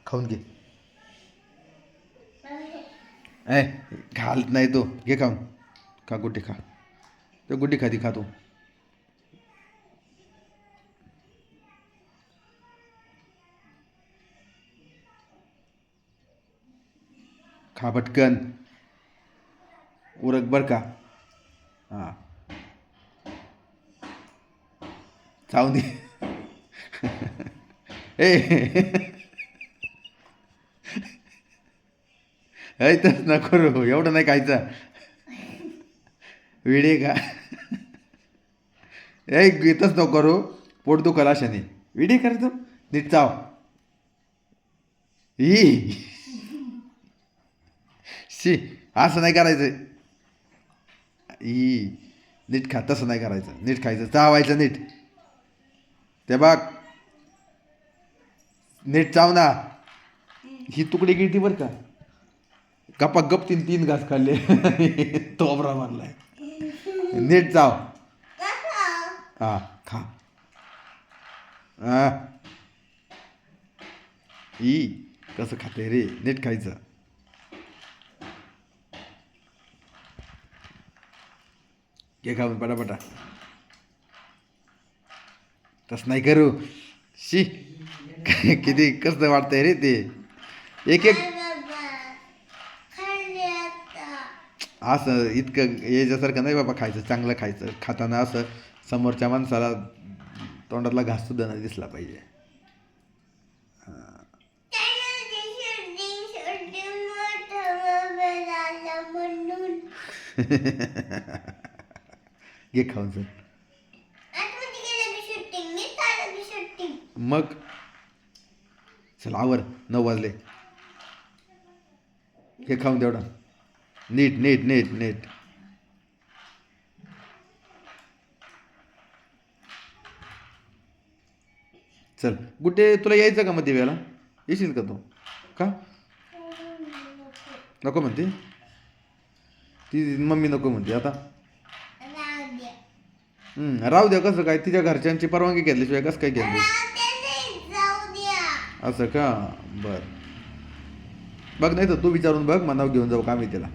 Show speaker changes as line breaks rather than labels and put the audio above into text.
खाऊन घे. ए घालत नाही तो, घे खाऊन. खा गुड्डी खा. तो गुड्डी खाती खा तू. खा पटकन. उरक बर का. हां चावून दे. ए तर नको रो, एवढं नाही खायचं. विडे का. इथंच नको करू. पोट दुखल अशाने. विडे कर तू. नीट चाव. ई शी असं नाही करायचं. ई नीट खा, तसं नाही करायचं. नीट खायचं, चावायचं नीट. ते बघ नीट चाव ना. ही तुकडी गिळती बरं का. गप्पा गप 3 घास खाल्ले. तोबरा मारलाय. नीट चाव. हा खा. हा ई कसं खाते रे. नीट खायचं. घे खाऊन पटापटा. तसं नाही करू. शी किती कसं वाटतंय रे ते. एक एक असं इतकं याच्यासारखं नाही बाबा खायचं. चांगलं खायचं. खाताना असं समोरच्या माणसाला तोंडातला घास सुद्धा नाही दिसला पाहिजे. घे खाऊन सर. मग चल आवर. 9 वाजले. घे खाऊन तेवढा. नीट नीट नीट नीट. चल गुड्डे, तुला यायचं का मग दिव्याला. येशील का तू. का नको म्हणते ती. मम्मी नको म्हणते आता. राहू द्या. कसं काय, तिच्या घरच्यांची परवानगी घेतल्याशिवाय कसं काय घेतली. असं का. बर बघ, नाही तर तू विचारून बघ. मग नाव घेऊन जाऊ का मी तिला.